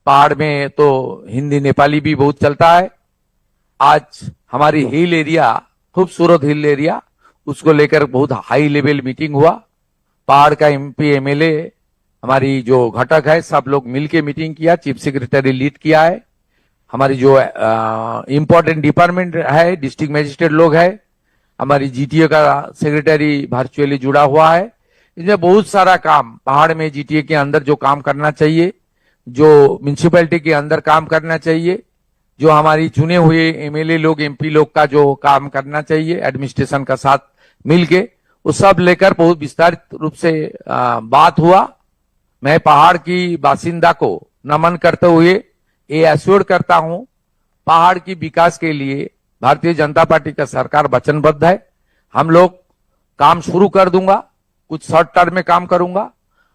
पहाड़ में तो हिंदी नेपाली भी बहुत चलता है। आज हमारी हिल एरिया, खूबसूरत हिल एरिया, उसको लेकर बहुत हाई लेवल मीटिंग हुआ। पहाड़ का एमपी एमएलए, हमारी जो घटक है, सब लोग मिलके मीटिंग किया। चीफ सेक्रेटरी लीड किया है। हमारी जो इम्पोर्टेंट डिपार्टमेंट है, डिस्ट्रिक्ट मजिस्ट्रेट लोग है, हमारी जीटीए का सेक्रेटरी वर्चुअली जुड़ा हुआ है। इसमें बहुत सारा काम पहाड़ में जीटीए के अंदर जो काम करना चाहिए, जो म्यूनिसिपैलिटी के अंदर काम करना चाहिए, जो हमारी चुने हुए एमएलए लोग, एमपी लोग का जो काम करना चाहिए एडमिनिस्ट्रेशन का साथ मिलके, वो सब लेकर बहुत विस्तारित रूप से बात हुआ। मैं पहाड़ की बासिंदा को नमन करते हुए ये एश्योर करता हूं, पहाड़ की विकास के लिए भारतीय जनता पार्टी का सरकार वचनबद्ध है। हम लोग काम शुरू कर दूंगा, कुछ शॉर्ट टर्म में काम करूंगा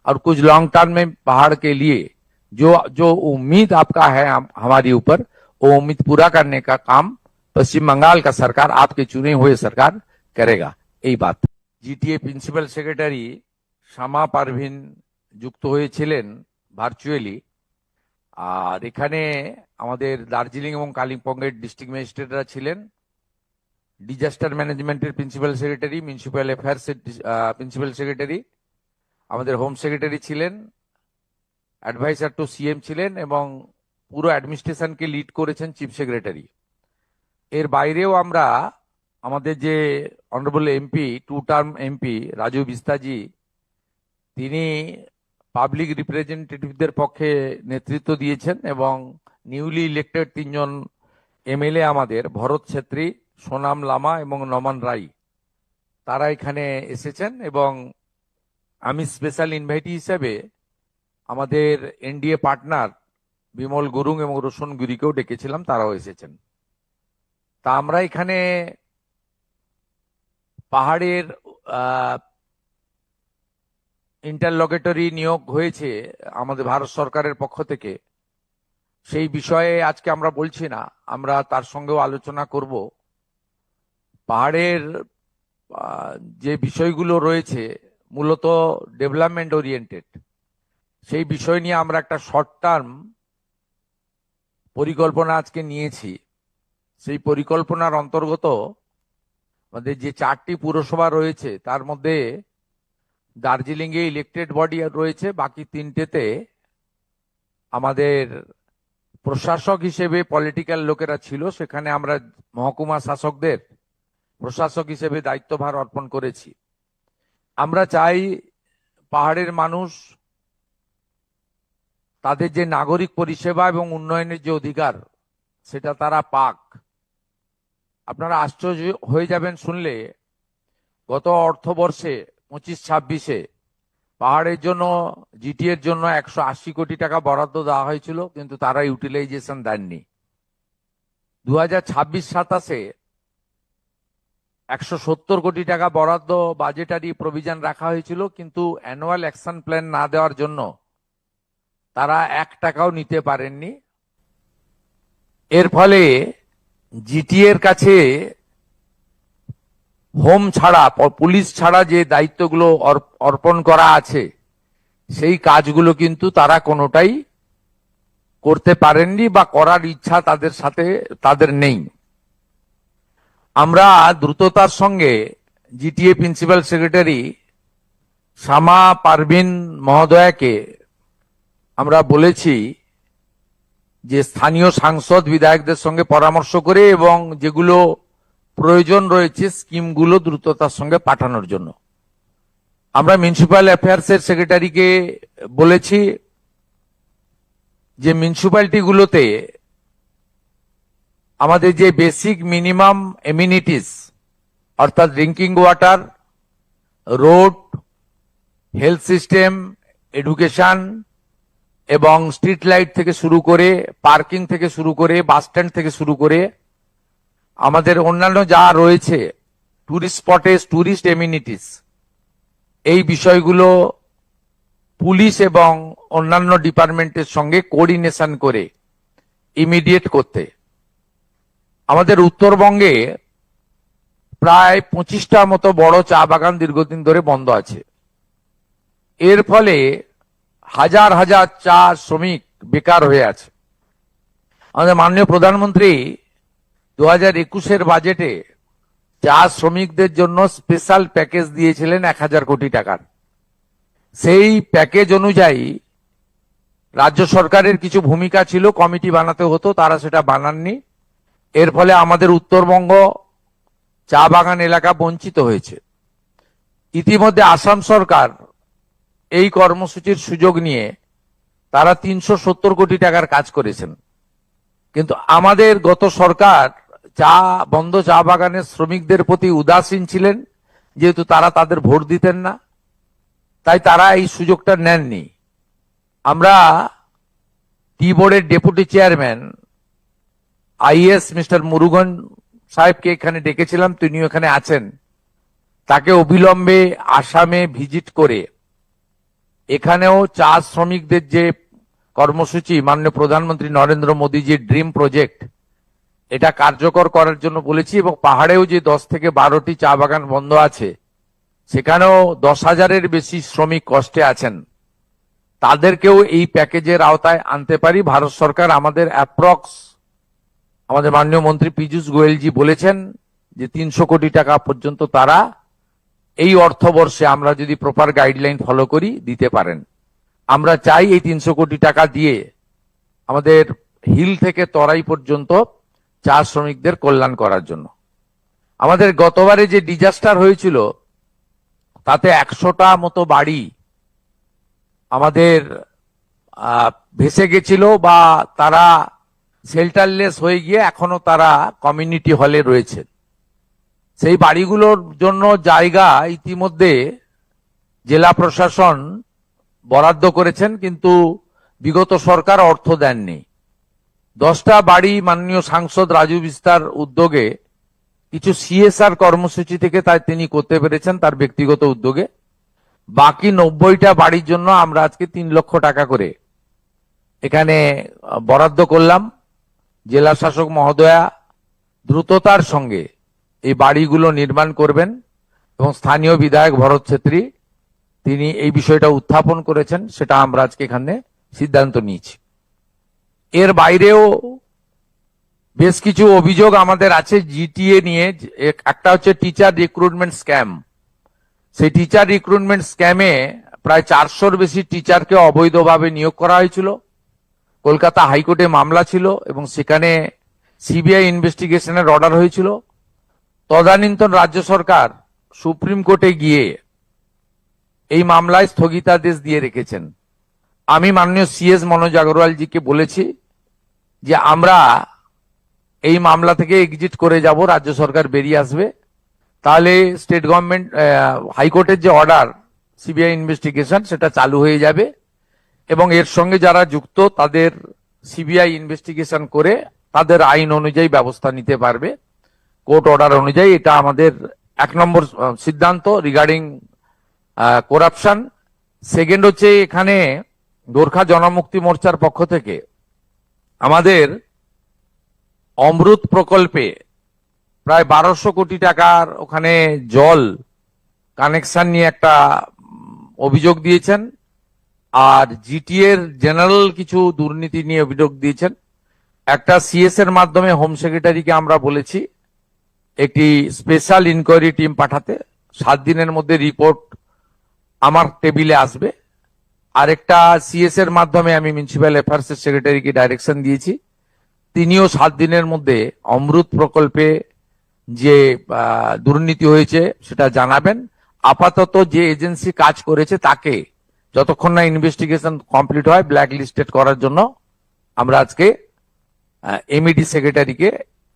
और कुछ लॉन्ग टर्म में पहाड़ के लिए जो जो उम्मीद आपका है हमारी ऊपर, वो उम्मीद पूरा करने का काम पश्चिम बंगाल का सरकार, आपके चुने हुए सरकार करेगा। यही बात। GTA principal secretary Shama Parveen যুক্ত হয়েছিলেন ভার্চুয়ালি। আর এখানে আমাদের দার্জিলিং এবং কালিম্পংয়ের ডিস্ট্রিক্ট ম্যাজিস্ট্রেটরা ছিলেন, ডিজাস্টার ম্যানেজমেন্টের প্রিন্সিপাল সেক্রেটারি, মিউনিসিপ্যাল অ্যাফেয়ার্সের প্রিন্সিপাল সেক্রেটারি, আমাদের হোম সেক্রেটারি ছিলেন, অ্যাডভাইজার টু সিএম ছিলেন এবং পুরো অ্যাডমিনিস্ট্রেশনকে লিড করেছেন চিফ সেক্রেটারি। এর বাইরেও আমরা আমাদের যে honourable MP, 2 term MP Raju Bista ji, তিনি পাবলিক রিপ্রেজেন্টেটিভদের পক্ষে নেতৃত্ব দিয়েছেন এবং নিউলি ইলেক্টেড 3 জন এমএলএ আমাদের ভরত ছেত্রী, সোনাম লামা এবং নমন রায়, তারা এখানে এসেছেন। এবং আমি স্পেশাল ইনভাইটি হিসেবে আমাদের এনডিএ পার্টনার বিমল গুরুং এবং রোশন গুরিকেও ডেকেছিলাম, তারাও এসেছেন। তা আমরা এখানে পাহাড়ের ইন্টারলকেটরি নিয়োগ হয়েছে আমাদের ভারত সরকারের পক্ষ থেকে, সেই বিষয়ে আজকে আমরা বলছি না, আমরা তার সঙ্গেও আলোচনা করব। পাহাড়ের যে বিষয়গুলো রয়েছে মূলত ডেভেলপমেন্ট ওরিয়েন্টেড, সেই বিষয় নিয়ে আমরা একটা শর্ট টার্ম পরিকল্পনা আজকে নিয়েছি। সেই পরিকল্পনার অন্তর্গত আমাদের যে 4টি পুরসভা রয়েছে তার মধ্যে দার্জিলিং এ ইলেক্টেড বডি রয়েছে, বাকি 3টেতে আমাদের প্রশাসক হিসেবে পলিটিক্যাল লোকেরা ছিল, সেখানে আমরা মহকুমা শাসকদের প্রশাসক হিসেবে দায়িত্বভার অর্পণ করেছি। আমরা চাই পাহাড়ের মানুষ তাদের যে নাগরিক পরিষেবা এবং উন্নয়নের যে অধিকার সেটা তারা পাক। আপনারা আশ্চর্য হয়ে যাবেন শুনলে, গত অর্থবর্ষে 25-26-এ পাহাড়ের জন্য, জিটিএর জন্য 180 কোটি টাকা বরাদ্দ দেওয়া হয়েছিল, কিন্তু তারা ইউটিলাইজেশন দেননি। 2026-27-এ 170 কোটি টাকা বরাদ্দ বাজেটারি প্রভিশন রাখা হয়েছিল, কিন্তু অ্যানুয়াল অ্যাকশন প্ল্যান না দেওয়ার জন্য তারা 1 টাকাও নিতে পারেননি। এর ফলে জিটিএর কাছে হোম ছাড়া, পুলিশ ছাড়া যে দায়িত্বগুলো অর্পণ করা আছে সেই কাজগুলো কিন্তু তারা কোনোটাই করতে পারেননি বা করার ইচ্ছা তাদের নেই। আমরা দ্রুততার সঙ্গে GTA principal secretary Shama Parveen মহোদয়াকে আমরা বলেছি যে স্থানীয় সাংসদ বিধায়কদের সঙ্গে পরামর্শ করে এবং যেগুলো প্রয়োজন রয়েছে স্কিমগুলো দ্রুততার সঙ্গে পাঠানোর জন্য। আমরা মিউনিসিপ্যাল অ্যাফেয়ার্সের সেক্রেটারিকে বলেছি যে মিউনিসিপ্যালিটিগুলোতে আমাদের যে বেসিক মিনিমাম এমিনিটিস, অর্থাৎ drinking water, road, health system, education এবং স্ট্রিট লাইট থেকে শুরু করে, পার্কিং থেকে শুরু করে, বাস স্ট্যান্ড থেকে শুরু করে আমাদের অন্যান্য যা রয়েছে, টুরিস্ট স্পটেস, টুরিস্ট এমিনিটিস, এই বিষয়গুলো পুলিশ এবং অন্যান্য ডিপার্টমেন্টের সঙ্গে কোঅর্ডিনেশন করে ইমিডিয়েট করতে। আমাদের উত্তরবঙ্গে প্রায় 25টা মতো বড় চা বাগান দীর্ঘদিন ধরে বন্ধ আছে। এর ফলে হাজার হাজার চা শ্রমিক বেকার হয়ে আছে। আমাদের মাননীয় প্রধানমন্ত্রী 2021-এর বাজেটে চা শ্রমিকদের জন্য স্পেশাল প্যাকেজ দিয়েছিলেন 1000 কোটি টাকার। সেই প্যাকেজ অনুযায়ী রাজ্য সরকারের কিছু ভূমিকা ছিল, কমিটি বানাতে হতো, তারা সেটা বানাননি। এর ফলে আমাদের উত্তরবঙ্গ চা বাগান এলাকা বঞ্চিত হয়েছে। ইতিমধ্যে আসাম সরকার এই কর্মসূচির সুযোগ নিয়ে তারা 370 কোটি টাকার কাজ করেছেন। কিন্তু আমাদের গত সরকার চা বাগানের শ্রমিকদের প্রতি উদাসীন ছিলেন, যেহেতু তারা তাদের ভোট দিতেন না, তাই তারা এই সুযোগটা নেননি। আমরা টি বোর্ডের deputy chairman is mister Murugan সাহেবকে এখানে ডেকেছিলাম, তিনিও এখানে আছেন। তাকে অবিলম্বে আসামে ভিজিট করে এখানেও চা শ্রমিকদের যে কর্মসূচি মাননীয় প্রধানমন্ত্রী নরেন্দ্র মোদীজির ড্রিম প্রজেক্ট, এটা কার্যকর করার জন্য বলেছি। এবং পাহাড়েও যে 10 থেকে 12টি চা বাগান বন্ধ আছে, সেখানেও 10,000-এর বেশি শ্রমিক কষ্টে আছেন, তাদেরকেও এই প্যাকেজের আওতায় আনতে পারি। ভারত সরকার আমাদের অ্যাপ্রক্স, আমাদের মাননীয় মন্ত্রী পীযূষ গোয়েলজি বলেছেন যে 300 কোটি টাকা পর্যন্ত তারা এই অর্থবর্ষে, আমরা যদি প্রপার গাইডলাইন ফলো করি, দিতে পারেন। আমরা চাই এই 300 কোটি টাকা দিয়ে আমাদের হিল থেকে তরাই পর্যন্ত চা শ্রমিকদের কল্যাণ করার জন্য। আমাদের গতবারে যে ডিজাস্টার হয়েছিল তাতে 100টা মতো বাড়ি আমাদের ভেসে গেছিল, বা তারা শেল্টারলেস হয়ে গিয়ে এখনো তারা কমিউনিটি হলে রয়েছে। সেই বাড়িগুলোর জন্য জায়গা ইতিমধ্যে জেলা প্রশাসন বরাদ্দ করেছেন, কিন্তু বিগত সরকার অর্থ দেননি। 10টা বাড়ি মাননীয় সাংসদ রাজু বিস্তার উদ্যোগে কিছু সিএসআর কর্মসূচি থেকে তাই তিনি করতে পেরেছেন, তার ব্যক্তিগত উদ্যোগে। বাকি 90টা বাড়ির জন্য আমরা আজকে 3 লক্ষ টাকা করে এখানে বরাদ্দ করলাম। জেলা শাসক মহোদয়া দ্রুততার সঙ্গে এই বাড়িগুলো নির্মাণ করবেন, এবং স্থানীয় বিধায়ক ভরত ছেত্রী তিনি এই বিষয়টা উত্থাপন করেছেন, সেটা আমরা আজকে এখানে সিদ্ধান্ত নিয়েছি। এর বাইরেও বেশ কিছু অভিযোগ আমাদের আছে জিটিএ নিয়ে। একটা হচ্ছে টিচার রিক্রুটমেন্ট স্ক্যাম। সেই টিচার রিক্রুটমেন্ট স্ক্যামে প্রায় 400-র বেশি টিচারকে অবৈধভাবে নিয়োগ করা হয়েছিল। কলকাতা হাইকোর্টে মামলা ছিল এবং সেখানে সিবিআই ইনভেস্টিগেশনের অর্ডার হয়েছিল। তদানীন্তন রাজ্য সরকার সুপ্রিম কোর্টে গিয়ে এই মামলায় স্থগিতাদেশ দিয়ে রেখেছেন। আমি মাননীয় সিএস মনোজ আগরওয়ালজিকে বলেছি যে আমরা এই মামলা থেকে এক্সিট করে যাব, রাজ্য সরকার বেরিয়ে আসবে, তাহলে স্টেট গভর্নমেন্ট হাইকোর্টের যে অর্ডার সিবিআই ইনভেস্টিগেশন সেটা চালু হয়ে যাবে, এবং এর সঙ্গে যারা যুক্ত তাদের সিবিআই ইনভেস্টিগেশন করে তাদের আইন অনুযায়ী ব্যবস্থা নিতে পারবে, কোর্ট অর্ডার অনুযায়ী। এটা আমাদের 1 নম্বর সিদ্ধান্ত রিগার্ডিং করাপশন। সেকেন্ড হচ্ছে, এখানে গোর্খা জনমুক্তি মোর্চার পক্ষ থেকে আমাদের অমৃত প্রকল্পে প্রায় 1200 কোটি টাকার ওখানে জল কানেকশন নিয়ে একটা অভিযোগ দিয়েছেন, আর জিটিএর জেনারেল কিছু দুর্নীতি নিয়ে অভিযোগ দিয়েছেন। একটা সিএস এর মাধ্যমে হোম সেক্রেটারিকে আমরা বলেছি একটি স্পেশাল ইনকোয়ারি টিম পাঠাতে, 7 দিনের মধ্যে রিপোর্ট আমার টেবিলে আসবে। আরেকটা সিএস এর মাধ্যমে আমি মিউনিসিপ্যাল অ্যাফেয়ার্স এর সেক্রেটারিকে ডাইরেকশন দিয়েছি, তিনিও 7 দিনের মধ্যে অমৃত প্রকল্পে যে দুর্নীতি হয়েছে সেটা জানাবেন। আপাতত যে এজেন্সি কাজ করেছে তাকে যতক্ষণ না ইনভেস্টিগেশন কমপ্লিট হয় ব্ল্যাক লিস্টেড করার জন্য আমরা আজকে এমইডি সেক্রেটারিকে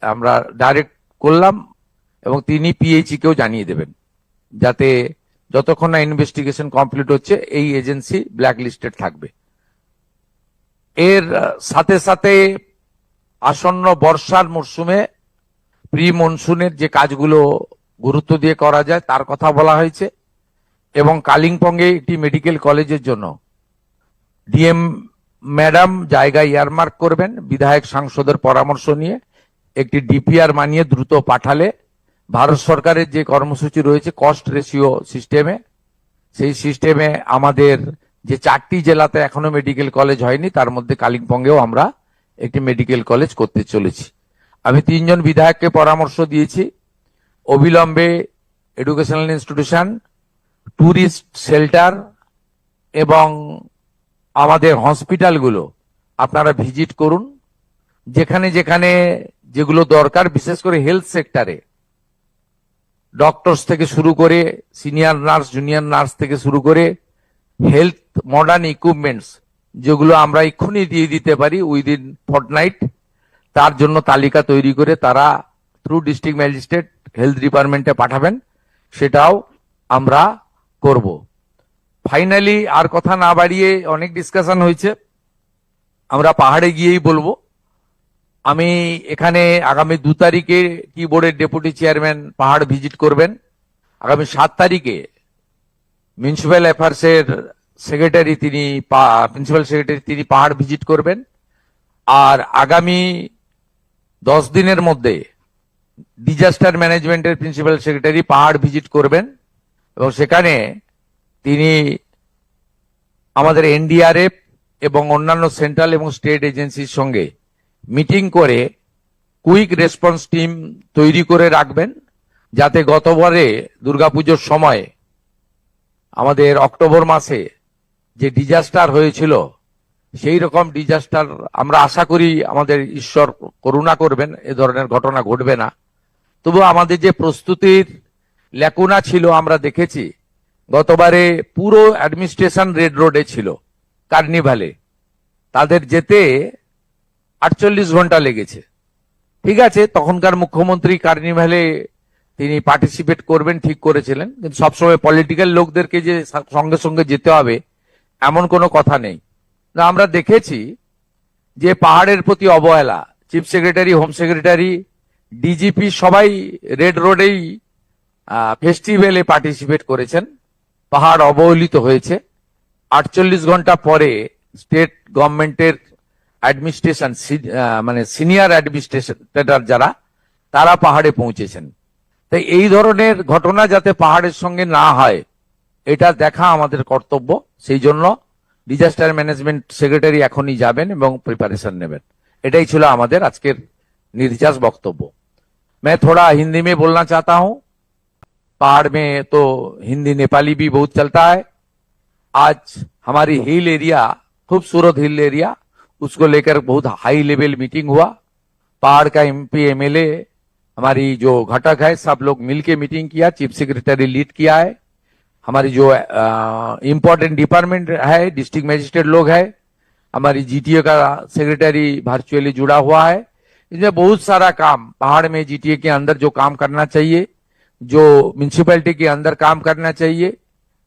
আমরা ডাইরেক্ট করলাম, এবং তিনি পিএইচই কেও জানিয়ে দেবেন, যাতে যতক্ষণ না ইনভেস্টিগেশন কমপ্লিট হচ্ছে এই এজেন্সি ব্ল্যাক লিস্টেড থাকবে। এর সাথে সাথে আসন্ন বর্ষার মরশুমে প্রি মনসুনের যে কাজগুলো গুরুত্ব দিয়ে করা যায় তার কথা বলা হয়েছে, এবং কালিম্পংয়ে একটি মেডিকেল কলেজের জন্য ডিএম ম্যাডাম জায়গা ইয়ারমার্ক করবেন, বিধায়ক সাংসদের পরামর্শ নিয়ে একটি ডিপিআর মানিয়ে দ্রুত পাঠালে ভারত সরকারের যে কর্মসূচি রয়েছে কস্ট রেশিও সিস্টেমে, সেই সিস্টেমে আমাদের যে 4টি জেলাতে এখনো মেডিকেল কলেজ হয়নি, তার মধ্যে কালিম্পংয়েও আমরা একটি মেডিকেল কলেজ করতে চলেছি। আমি 3 জন বিধায়ককে পরামর্শ দিয়েছি, অবিলম্বে এডুকেশনাল ইনস্টিটিউশন, ট্যুরিস্ট শেল্টার এবং আমাদের হসপিটালগুলো আপনারা ভিজিট করুন। যেখানে যেখানে যেগুলো দরকার, বিশেষ করে হেলথ সেক্টরে ডক্টরস থেকে শুরু করে সিনিয়র নার্স, জুনিয়র নার্স থেকে শুরু করে হেলথ মডার্ন ইকুইপমেন্টস যেগুলো আমরা এক্ষুনি দিয়ে দিতে পারি উইদিন ফর্টনাইট, তার জন্য তালিকা তৈরি করে তারা থ্রু ডিস্ট্রিক্ট ম্যাজিস্ট্রেট হেলথ ডিপার্টমেন্টে পাঠাবেন, সেটাও আমরা করব। ফাইনালি আর কথা না বাড়িয়ে, অনেক ডিসকাশন হয়েছে, আমরা পাহাড়ে গিয়েই বলবো। আমি এখানে আগামী 2 তারিখে টি বোর্ডের ডেপুটি চেয়ারম্যান পাহাড় ভিজিট করবেন। আগামী 7 তারিখে মিউনিসিপ্যাল অ্যাফেয়ার্সের সেক্রেটারি, তিনি প্রিন্সিপাল সেক্রেটারি, তিনি পাহাড় ভিজিট করবেন। আর আগামী 10 দিনের মধ্যে ডিজাস্টার ম্যানেজমেন্টের প্রিন্সিপাল সেক্রেটারি পাহাড় ভিজিট করবেন এবং সেখানে তিনি আমাদের এনডিআরএফ এবং অন্যান্য সেন্ট্রাল এবং স্টেট এজেন্সির সঙ্গে মিটিং করে কুইক রেসপন্স টিম তৈরি করে রাখবেন, যাতে গতবারে দুর্গাপুজোর সময় আমাদের অক্টোবর মাসে যে ডিজাস্টার হয়েছিল সেই রকম ডিজাস্টার আমরা আশা করি, আমাদের ঈশ্বর করুণা করবেন, এ ধরনের ঘটনা ঘটবে না। তবু আমাদের যে প্রস্তুতির ল্যাকুনা ছিল আমরা দেখেছি, গতবারে পুরো অ্যাডমিনিস্ট্রেশন রেড রোডে ছিল কার্নিভালে, তাদের যেতে 48 ঘন্টা লেগেছে। ঠিক আছে, তখনকার মুখ্যমন্ত্রী কার্নিভালে তিনি পার্টিসিপেট করবেন ঠিক করেছিলেন, কিন্তু সবসময় পলিটিক্যাল লোকদেরকে যে সঙ্গে সঙ্গে যেতে হবে এমন কোনো কথা নেই। না, আমরা দেখেছি যে পাহাড়ের প্রতি অবহেলা, chief secretary, home secretary, DGP সবাই রেড রোডেই ফেস্টিভ্যালে পার্টিসিপেট করেছেন, পাহাড় অবহেলিত হয়েছে। 48 ঘন্টা পরে স্টেট গভর্নমেন্টের অ্যাডমিনিস্ট্রেশন, মানে সিনিয়র অ্যাডমিনিস্ট্রেটর যারা, তারা পাহাড়ে পৌঁছেছেন। তাই এই ধরনের ঘটনা যাতে পাহাড়ের সঙ্গে না হয়, এটা দেখা আমাদের কর্তব্য। সেই জন্য ডিজাস্টার ম্যানেজমেন্ট সেক্রেটারি এখনই যাবেন এবং প্রিপারেশন নেবেন। এটাই ছিল আমাদের আজকের निर्जास वक्तव्य। मैं थोड़ा हिंदी में बोलना चाहता हूं। पहाड़ में तो हिंदी नेपाली भी बहुत चलता है। आज हमारी हिल एरिया, खूबसूरत हिल एरिया, उसको लेकर बहुत हाई लेवल मीटिंग हुआ। पहाड़ का एमपी एमएलए, हमारी जो घटक है, सब लोग मिलके मीटिंग किया, चीफ सेक्रेटरी लीड किया है। हमारी जो इम्पोर्टेंट डिपार्टमेंट है, डिस्ट्रिक्ट मजिस्ट्रेट लोग है, हमारी जीटीए का सेक्रेटरी वर्चुअली जुड़ा हुआ है। इसमें बहुत सारा काम पहाड़ में जीटीए के अंदर जो काम करना चाहिए, जो म्यूनिसिपैलिटी के अंदर काम करना चाहिए,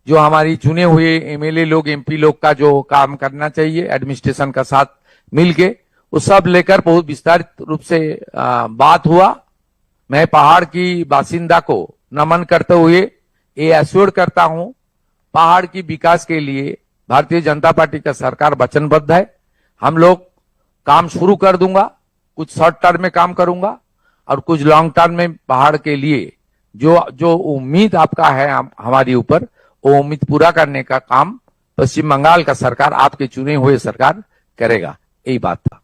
जो हमारी चुने हुए एमएलए लोग, एमपी लोग का जो काम करना चाहिए एडमिनिस्ट्रेशन का साथ मिलके, वो सब लेकर बहुत विस्तारित रूप से बात हुआ। मैं पहाड़ की बासिंदा को नमन करते हुए ये एश्योर करता हूं, पहाड़ की विकास के लिए भारतीय जनता पार्टी का सरकार वचनबद्ध है। हम लोग काम शुरू कर दूंगा, कुछ शॉर्ट टर्म में काम करूंगा और कुछ लॉन्ग टर्म में पहाड़ के लिए जो जो उम्मीद आपका है हमारी ऊपर, वो उम्मीद पूरा करने का काम पश्चिम बंगाल का सरकार, आपके चुने हुए सरकार करेगा। यही बात था।